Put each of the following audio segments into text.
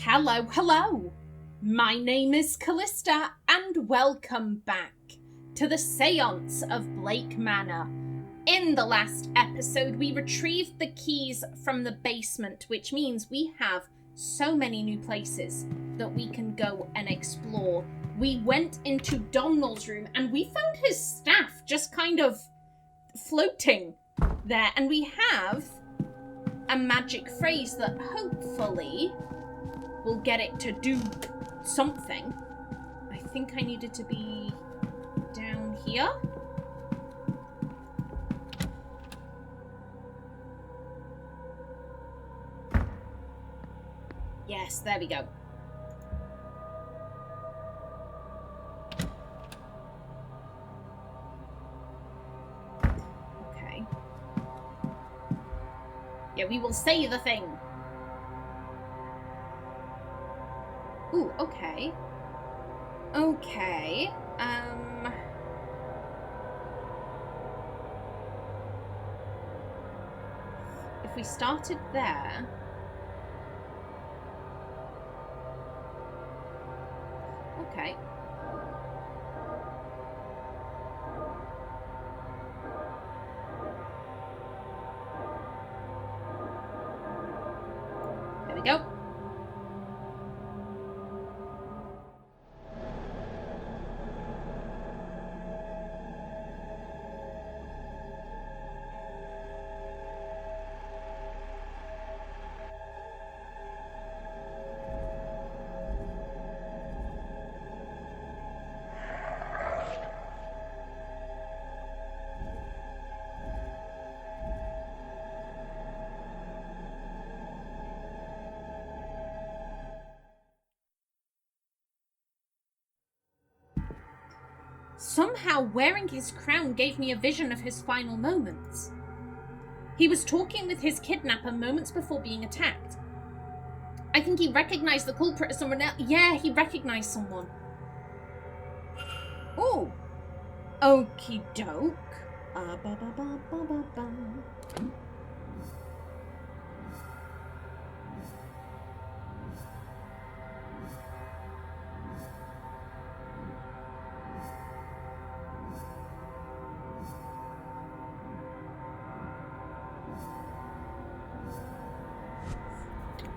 Hello. My name is Callista, and welcome back to the Séance of Blake Manor. In the last episode, we retrieved the keys from the basement, which means we have so many new places that we can go and explore. We went into Domhnall's room, and we found his staff just kind of floating there, and we have a magic phrase that hopefully will get it to do something. I think I needed to be down here. Yes, there we go. Okay. Yeah, we will say the thing. Ooh, okay. Okay. If we started there... Okay. There we go. Somehow wearing his crown gave me a vision of his final moments. He was talking with his kidnapper moments before being attacked. I think he recognized the culprit as someone else. Yeah, he recognized someone. Oh. Okie doke.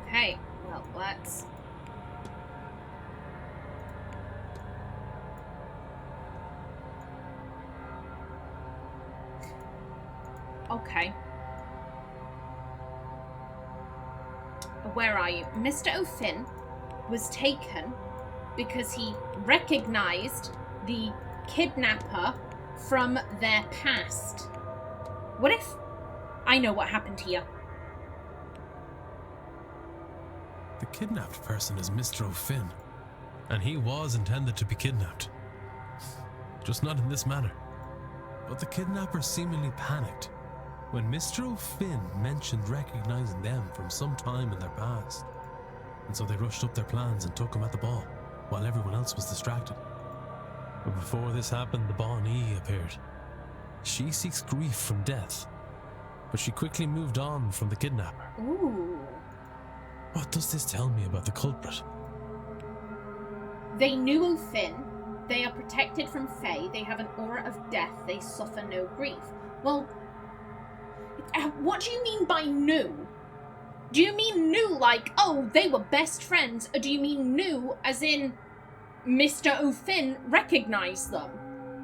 Okay, well, let's... Okay. Where are you? Mr. O'Finn was taken because he recognized the kidnapper from their past. What if... I know what happened here. The kidnapped person is Mr. O'Finn, and he was intended to be kidnapped. Just not in this manner. But the kidnapper seemingly panicked when Mr. O'Finn mentioned recognizing them from some time in their past. And so they rushed up their plans and took him at the ball, while everyone else was distracted. But before this happened, the Bonnie appeared. She seeks grief from death, but she quickly moved on from the kidnapper. Ooh. What does this tell me about the culprit? They knew O'Finn. They are protected from Fae. They have an aura of death. They suffer no grief. Well, what do you mean by knew? Do you mean knew like, oh, they were best friends? Or do you mean knew as in Mr. O'Finn recognized them?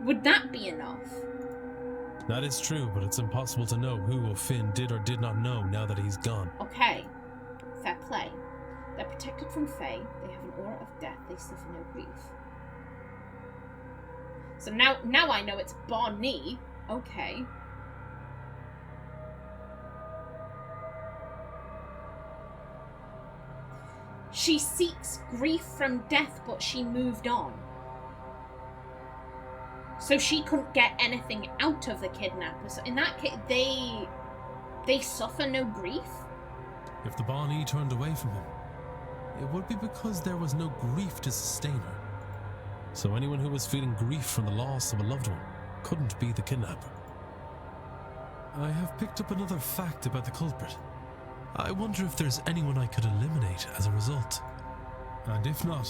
Would that be enough? That is true, but it's impossible to know who O'Finn did or did not know now that he's gone. Okay. Fair play. They're protected from Fae. They have an aura of death. They suffer no grief. So now I know it's Bonnie. Okay. She seeks grief from death, but she moved on. So she couldn't get anything out of the kidnapper. So in that case, they suffer no grief? If the Bonnie turned away from him, it would be because there was no grief to sustain her. So anyone who was feeling grief from the loss of a loved one couldn't be the kidnapper. I have picked up another fact about the culprit. I wonder if there's anyone I could eliminate as a result. And if not,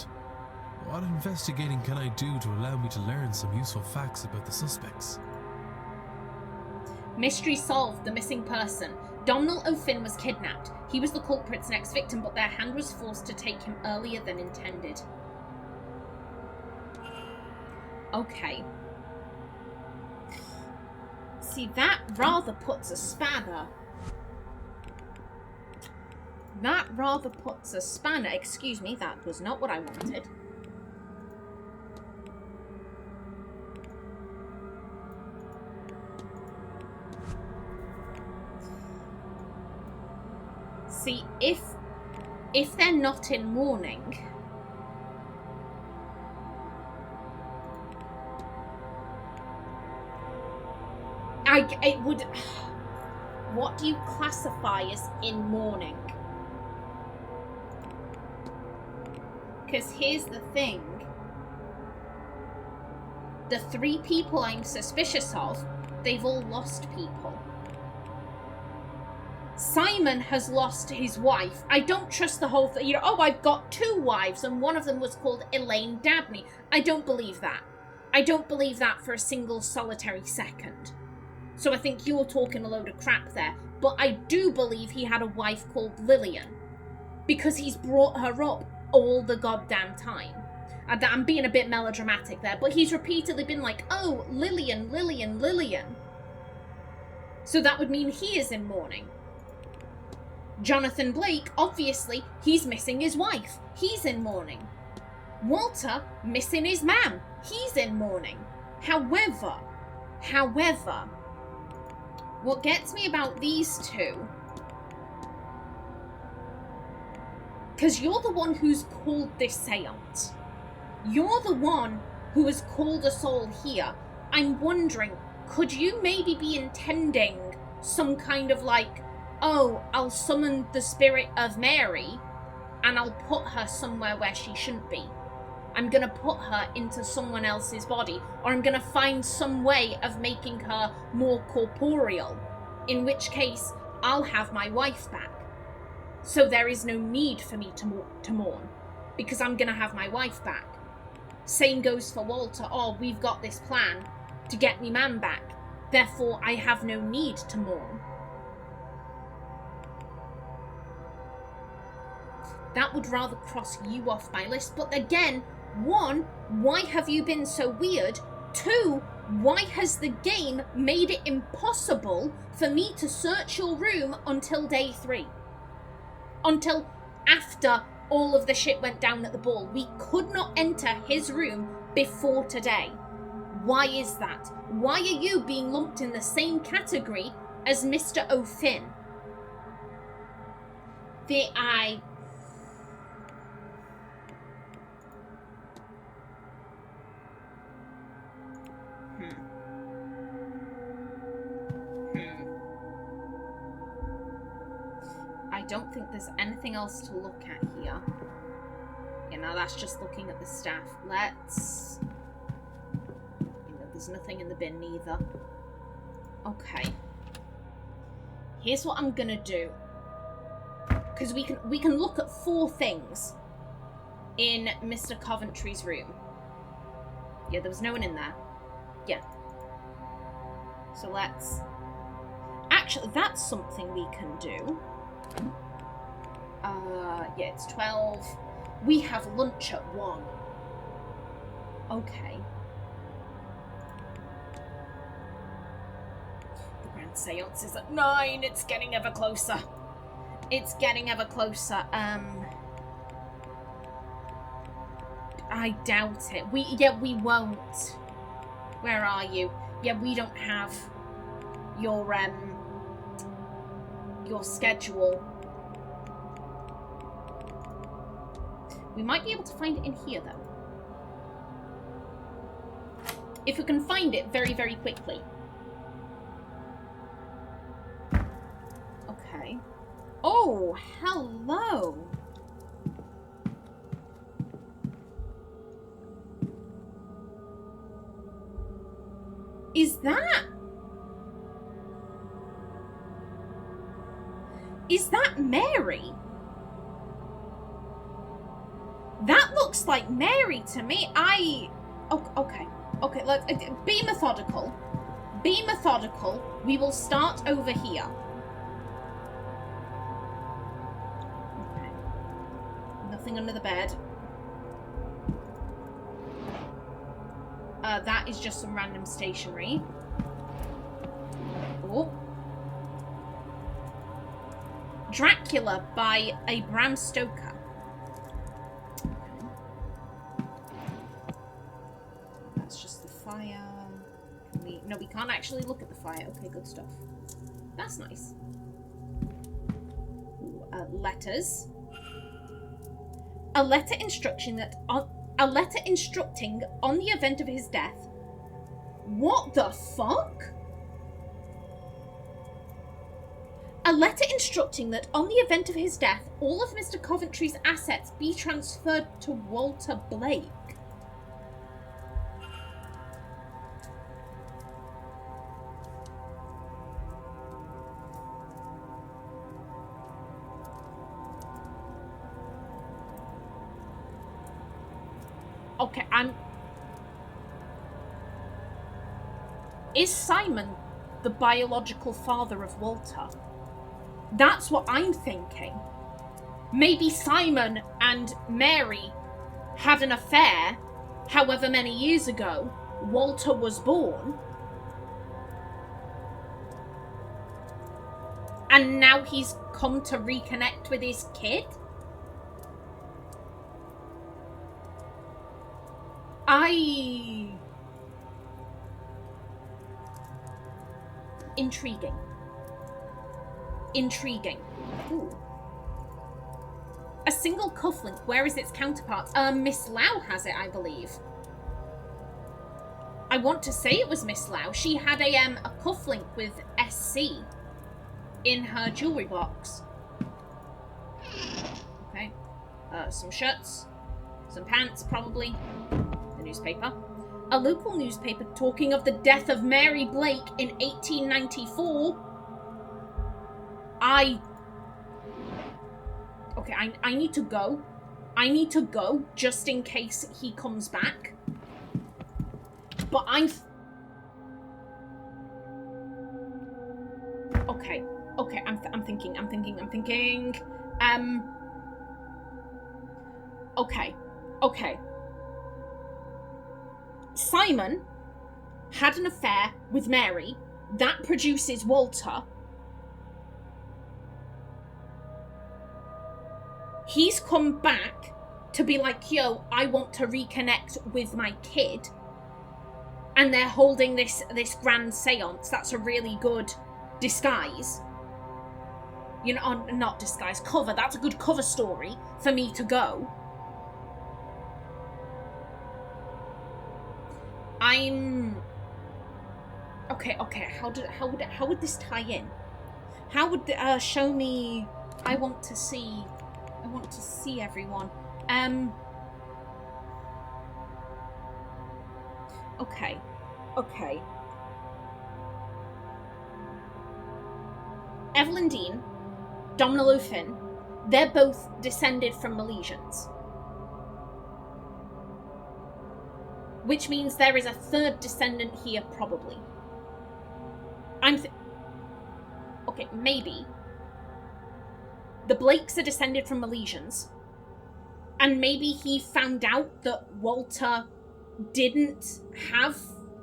what investigating can I do to allow me to learn some useful facts about the suspects? Mystery solved. The missing person. Domhnall O'Finn was kidnapped. He was the culprit's next victim, but their hand was forced to take him earlier than intended. Okay. See, that rather puts a spanner. That rather puts a spanner. Excuse me, that was not what I wanted. See, if they're not in mourning, it would. What do you classify as in mourning? Because here's the thing. The 3 people I'm suspicious of, they've all lost people. Simon has lost his wife. I don't trust the whole thing. You know, oh, I've got 2 wives and one of them was called Elaine Dabney. I don't believe that. I don't believe that for a single solitary second. So I think you're talking a load of crap there. But I do believe he had a wife called Lillian. Because he's brought her up all the goddamn time. And I'm being a bit melodramatic there, but he's repeatedly been like, oh, Lillian, Lillian, Lillian. So that would mean he is in mourning. Jonathan Blake, obviously, he's missing his wife. He's in mourning. Walter, missing his mam. He's in mourning. However, what gets me about these 2, because you're the one who's called this seance. You're the one who has called us all here. I'm wondering, could you maybe be intending some kind of like, oh, I'll summon the spirit of Mary and I'll put her somewhere where she shouldn't be. I'm going to put her into someone else's body, or I'm going to find some way of making her more corporeal, in which case I'll have my wife back. So there is no need for me to mourn, because I'm going to have my wife back. Same goes for Walter. Oh, we've got this plan to get me man back. Therefore, I have no need to mourn. That would rather cross you off my list. But again, 1, why have you been so weird? 2, why has the game made it impossible for me to search your room until day 3? Until after all of the shit went down at the ball. We could not enter his room before today. Why is that? Why are you being lumped in the same category as Mr. O'Finn? I don't think there's anything else to look at here. You know, that's just looking at the staff. Let's... You know, there's nothing in the bin either. Okay. Here's what I'm gonna do. Because we can look at 4 things in Mr. Coventry's room. Yeah, there was no one in there. Yeah. So let's... Actually, that's something we can do. Yeah, it's 12. We have lunch at 1. Okay. The grand seance is at 9. It's getting ever closer. It's getting ever closer. I doubt it. We won't. Where are you? Yeah, we don't have your schedule. We might be able to find it in here, though. If we can find it very, very quickly. Okay. Oh, hello. Is that Mary? looks like Mary to me. Okay, let's be methodical. Be methodical. We will start over here. Okay. Nothing under the bed. That is just some random stationery. Oh. Dracula by a Bram Stoker. That's just the fire. No, we can't actually look at the fire. Okay, good stuff. That's nice. Ooh, letters. A letter instructing on the event of his death. What the fuck? A letter instructing that on the event of his death, all of Mr. Coventry's assets be transferred to Walter Blake. Okay, Is Simon the biological father of Walter? That's what I'm thinking. Maybe Simon and Mary had an affair however many years ago Walter was born. And now he's come to reconnect with his kid? Intriguing. Ooh. A single cufflink. Where is its counterpart? Miss Lau has it, I believe. I want to say it was Miss Lau. She had a cufflink with SC in her jewelry box. Okay. Some shirts. Some pants, probably. The newspaper. A local newspaper talking of the death of Mary Blake in 1894. Okay, I need to go. I need to go just in case he comes back. But Okay, I'm thinking. Okay. Simon had an affair with Mary. That produces Walter. He's come back to be like, yo, I want to reconnect with my kid. And they're holding this grand seance. That's a really good disguise. You know, not disguise, cover. That's a good cover story for me to go. Okay. How would this tie in? How would show me? I want to see everyone. Okay. Evelyn Deane, Domhnall O'Finn, they're both descended from Milesians. Which means there is a third descendant here, probably. Okay, maybe. The Blakes are descended from Milesians. And maybe he found out that Walter didn't have...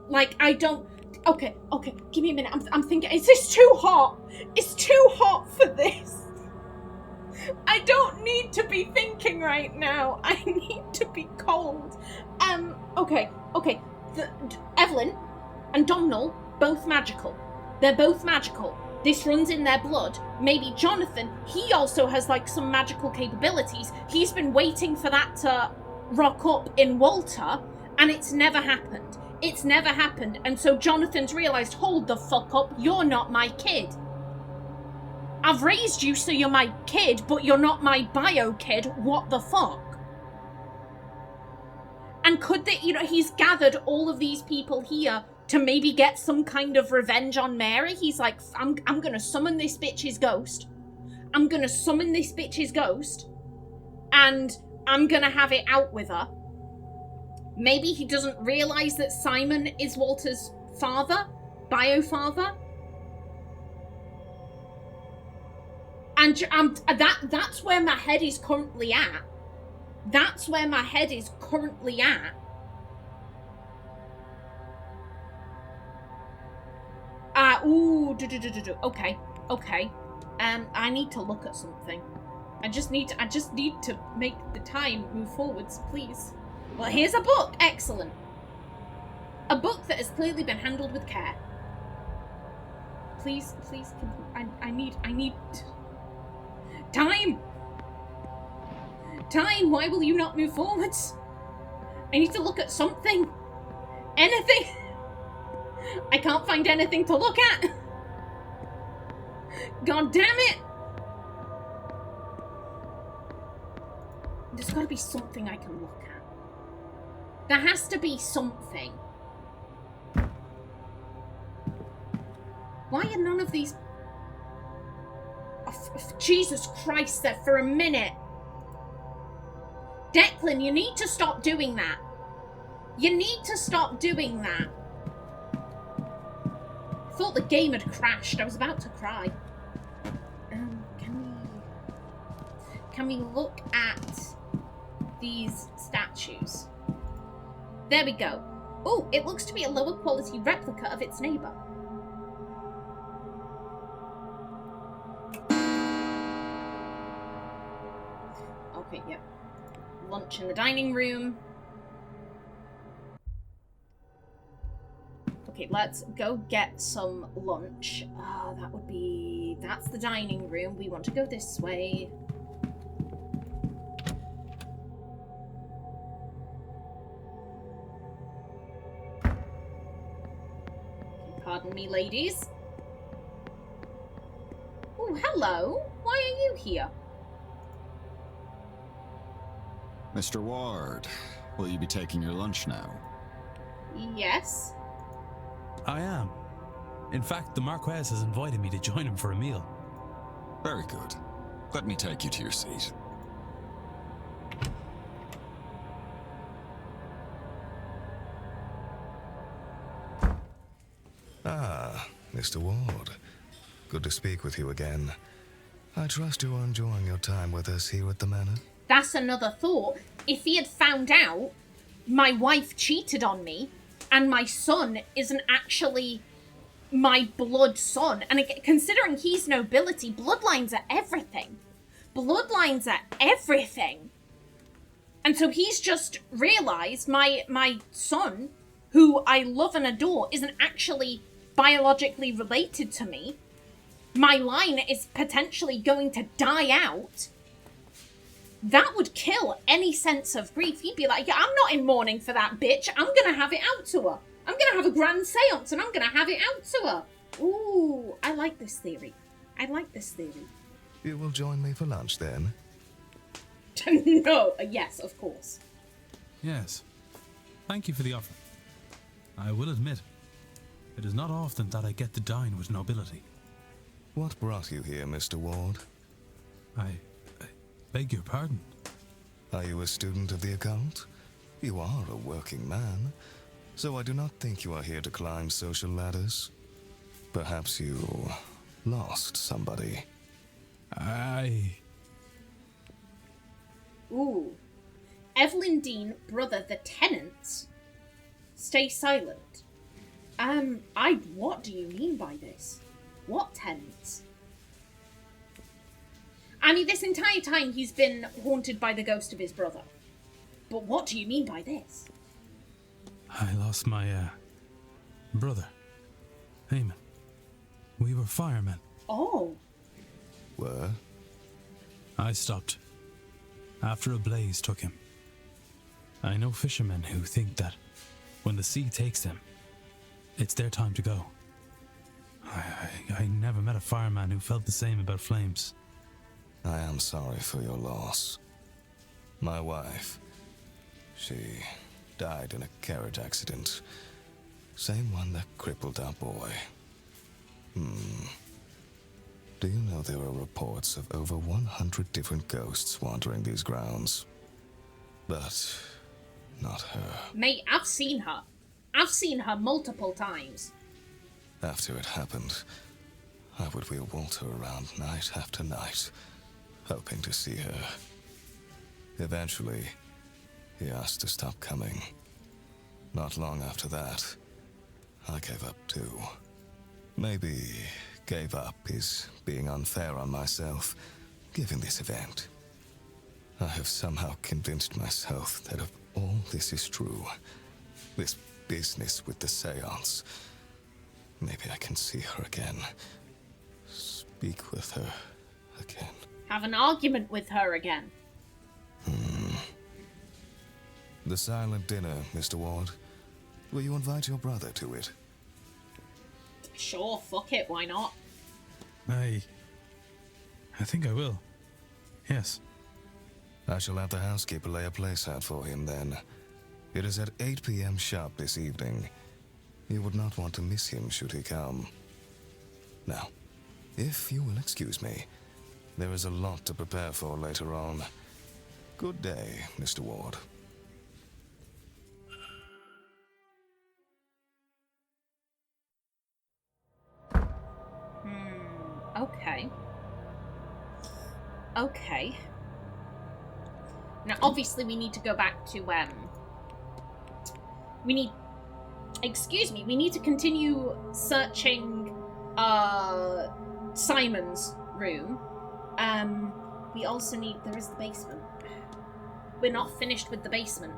Like, I don't... Okay, give me a minute. I'm thinking, is this too hot? It's too hot for this. I don't need to be thinking right now. I need to be cold. Okay. Evelyn and Domhnall, both magical. They're both magical. This runs in their blood. Maybe Jonathan, he also has, like, some magical capabilities. He's been waiting for that to rock up in Walter, and it's never happened. And so Jonathan's realised, hold the fuck up, you're not my kid. I've raised you so you're my kid, but you're not my bio kid. What the fuck? And could they, he's gathered all of these people here to maybe get some kind of revenge on Mary. He's like, I'm gonna summon this bitch's ghost. And I'm gonna have it out with her. Maybe he doesn't realise that Simon is Walter's father, bio-father. And that's where my head is currently at. That's where my head is currently at. Okay. I need to look at something. I just need to make the time move forwards, please. Well, here's a book. Excellent. A book that has clearly been handled with care. Please, I need time. Time, why will you not move forwards? I need to look at something. Anything. I can't find anything to look at. God damn it. There's got to be something I can look at. There has to be something. Why are none of these... Oh, Jesus Christ, there for a minute. Declan, you need to stop doing that. You need to stop doing that. I thought the game had crashed. I was about to cry. Can we look at these statues? There we go. Oh, it looks to be a lower quality replica of its neighbour. Okay, yep. Lunch in the dining room. Okay, let's go get some lunch. That's the dining room. We want to go this way. Pardon me, ladies. Oh, hello. Why are you here? Mr. Ward, will you be taking your lunch now? Yes. I am. In fact, the Marquess has invited me to join him for a meal. Very good. Let me take you to your seat. Ah, Mr. Ward. Good to speak with you again. I trust you are enjoying your time with us here at the Manor. That's another thought. If he had found out my wife cheated on me and my son isn't actually my blood son, and considering he's nobility, bloodlines are everything. Bloodlines are everything. And so he's just realised my son, who I love and adore, isn't actually biologically related to me. My line is potentially going to die out. That would kill any sense of grief. He'd be like, yeah, I'm not in mourning for that bitch. I'm going to have it out to her. I'm going to have a grand seance and I'm going to have it out to her. Ooh, I like this theory. I like this theory. You will join me for lunch then? No, yes, of course. Yes. Thank you for the offer. I will admit, it is not often that I get to dine with nobility. What brought you here, Mr. Ward? I beg your pardon. Are you a student of the occult? You are a working man, so I do not think you are here to climb social ladders. Perhaps you lost somebody. Ooh. Evelyn Deane, brother, the tenants. Stay silent. What do you mean by this? What tenants? I mean, this entire time he's been haunted by the ghost of his brother. But what do you mean by this? I lost my, brother, Eamon. We were firemen. Oh. Were? I stopped after a blaze took him. I know fishermen who think that when the sea takes them, it's their time to go. I never met a fireman who felt the same about flames. I am sorry for your loss. My wife, she died in a carriage accident. Same one that crippled our boy. Do you know there are reports of over 100 different ghosts wandering these grounds? But not her. Mate, I've seen her. I've seen her multiple times. After it happened, I would wheel Walter around night after night, hoping to see her. Eventually, he asked to stop coming. Not long after that, I gave up too. Maybe gave up is being unfair on myself, given this event. I have somehow convinced myself that if all this is true, this business with the seance, maybe I can see her again. Speak with her again. Have an argument with her again. The silent dinner, Mr. Ward. Will you invite your brother to it? Sure, fuck it, why not? I think I will. Yes. I shall have the housekeeper lay a place out for him then. It is at 8 p.m. sharp this evening. You would not want to miss him should he come. Now, if you will excuse me, there is a lot to prepare for later on. Good day, Mr. Ward. Okay. Okay. Now, obviously, we need to go back to, we need to continue searching, Simon's room. We also need, there is the basement. We're not finished with the basement.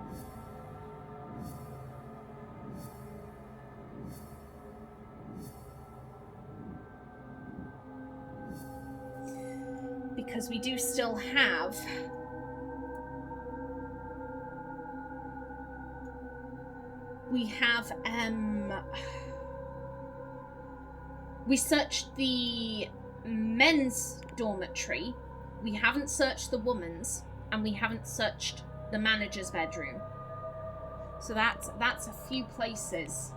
Because we do still have we searched the men's dormitory, we haven't searched the woman's, and we haven't searched the manager's bedroom. So that's a few places.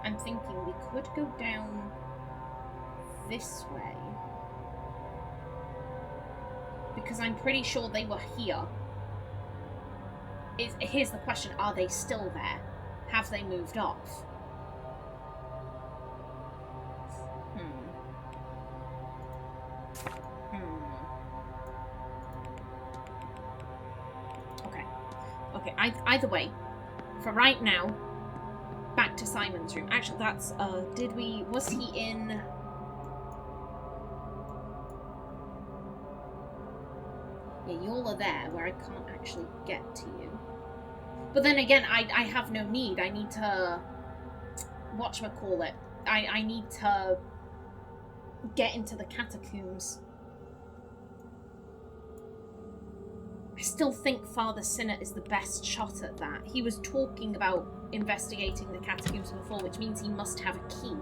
I'm thinking we could go down this way. Because I'm pretty sure they were here. Here's the question, are they still there? Have they moved off? Okay, either way, for right now, back to Simon's room. Actually, that's, was he in... Yeah, you all are there, where I can't actually get to you. But then again, I have no need. I need to... Whatchamacallit? I need to get into the catacombs. I still think Father Sinner is the best shot at that. He was talking about investigating the catacombs before, which means he must have a key.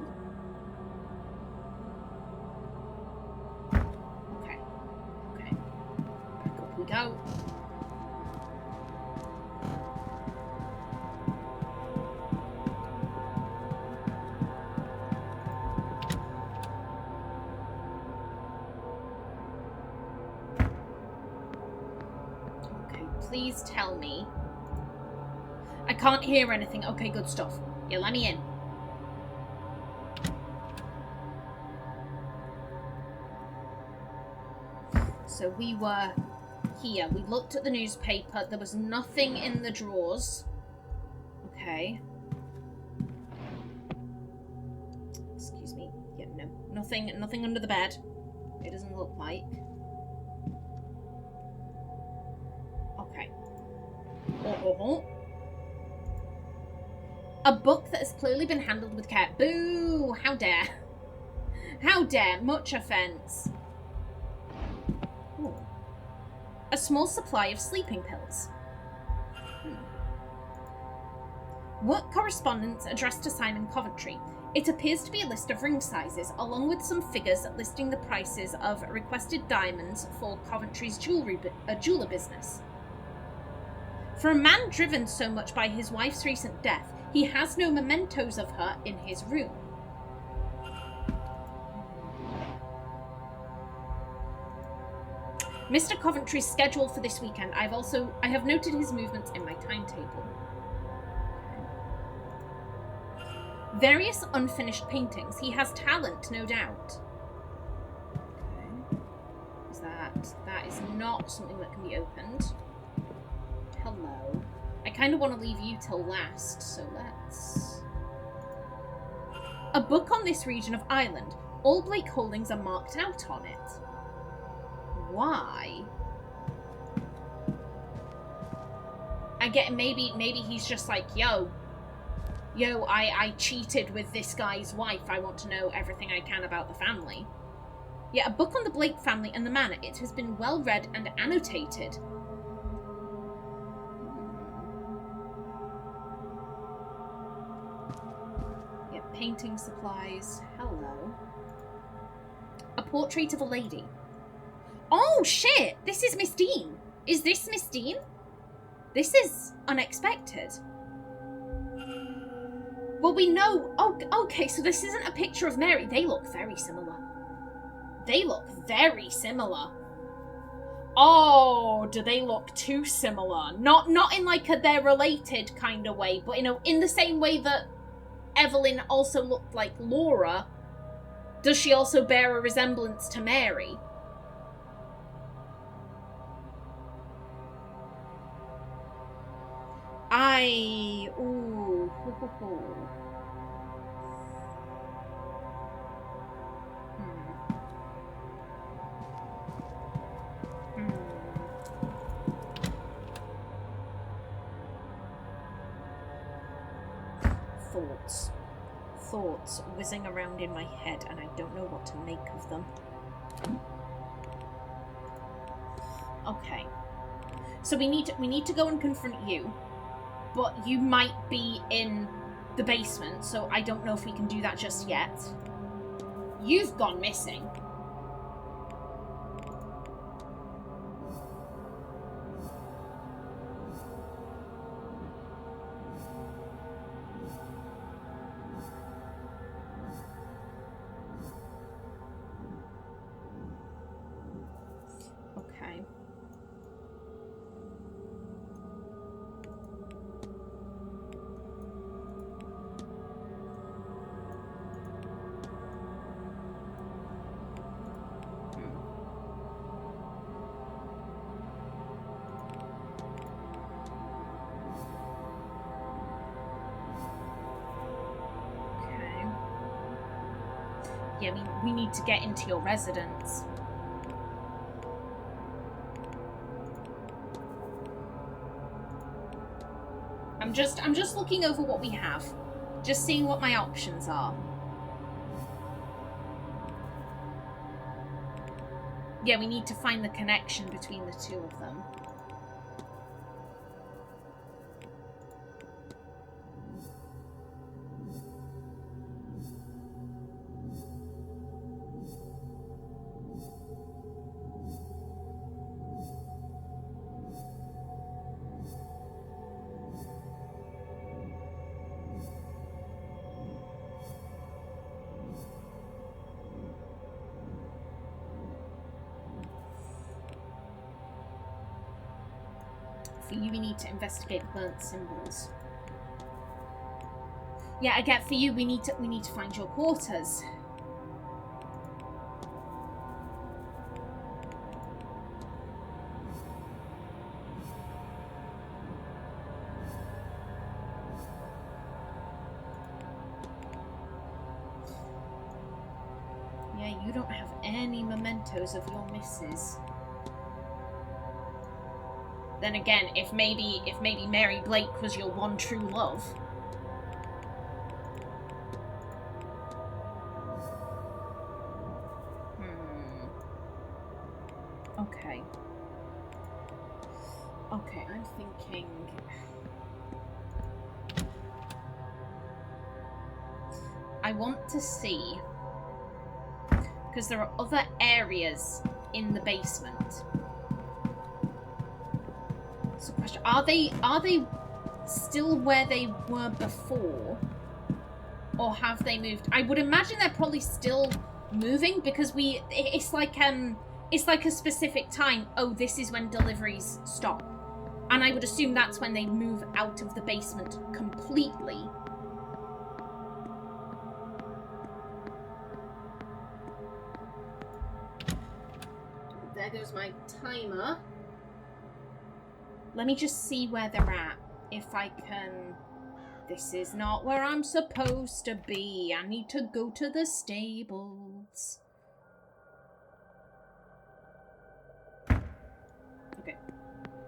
Okay. Back up we go. Please tell me. I can't hear anything. Okay, good stuff. Yeah, let me in. So we were here. We looked at the newspaper. There was nothing in the drawers. Okay. Excuse me. Yeah, no. Nothing under the bed. It doesn't look like. Okay. A book that has clearly been handled with care. Boo! How dare. How dare. Much offence. Ooh. A small supply of sleeping pills. Work correspondence addressed to Simon Coventry. It appears to be a list of ring sizes, along with some figures listing the prices of requested diamonds for Coventry's jeweler business. For a man driven so much by his wife's recent death, he has no mementos of her in his room. Mr. Coventry's scheduled for this weekend. I have noted his movements in my timetable. Various unfinished paintings. He has talent, no doubt. Okay. That is not something that can be opened. Hello. I kind of want to leave you till last, so let's... A book on this region of Ireland. All Blake holdings are marked out on it. Why? I get maybe he's just like, yo, I cheated with this guy's wife. I want to know everything I can about the family. Yeah, a book on the Blake family and the manor. It has been well read and annotated. Yeah, painting supplies. Hello. A portrait of a lady. Oh, shit! This is Miss Deane. Is this Miss Deane? This is unexpected. Well, we know... Oh, okay, so this isn't a picture of Mary. They look very similar. They look very similar. Oh, do they look too similar? Not in like a they're related kind of way, but, you know, in the same way that Evelyn also looked like Laura, does she also bear a resemblance to Mary? Ooh. Thoughts whizzing around in my head, and I don't know what to make of them. Okay. So we need to go and confront you. But you might be in the basement, so I don't know if we can do that just yet. You've gone missing. Okay. Yeah, we need to get into your residence. I'm just looking over what we have. Just seeing what my options are. Yeah, we need to find the connection between the two of them. For you, we need to investigate burnt symbols. Yeah, I get for you, we need to find your quarters. Yeah, you don't have any mementos of your missus. Then again, if maybe Mary Blake was your one true love. Okay. Okay, I'm thinking... I want to see... Because there are other areas in the basement. So question, are they still where they were before? Or have they moved? I would imagine they're probably still moving because it's like it's like a specific time. Oh, this is when deliveries stop. And I would assume that's when they move out of the basement completely. There goes my timer. Let me just see where they're at. If I can... This is not where I'm supposed to be. I need to go to the stables. Okay.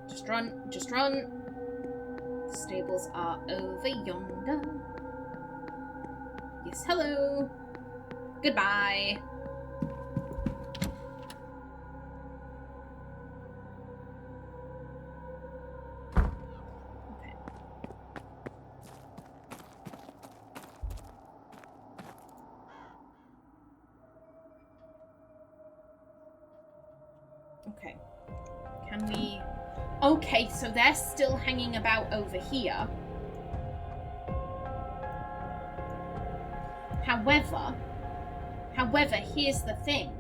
Just run. Just run. The stables are over yonder. Yes, hello. Goodbye. Okay. Can we... Okay, so they're still hanging about over here. However, here's the thing.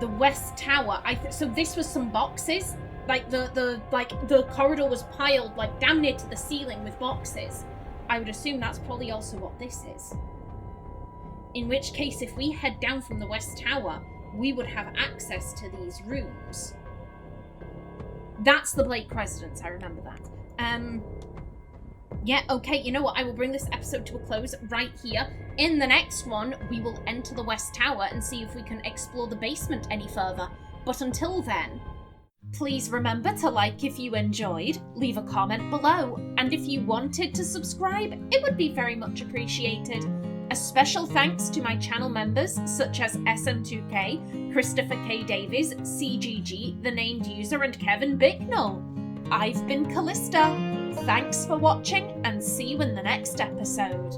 The West Tower, so this was some boxes. Like, the corridor was piled, like, damn near to the ceiling with boxes. I would assume that's probably also what this is. In which case, if we head down from the West Tower, we would have access to these rooms. That's the Blake residence, I remember that. Yeah, okay, you know what? I will bring this episode to a close right here. In the next one, we will enter the West Tower and see if we can explore the basement any further. But until then, please remember to like if you enjoyed, leave a comment below, and if you wanted to subscribe, it would be very much appreciated. A special thanks to my channel members such as SM2K, Christopher K. Davies, CGG, the named user, and Kevin Bicknell. I've been Callista. Thanks for watching and see you in the next episode.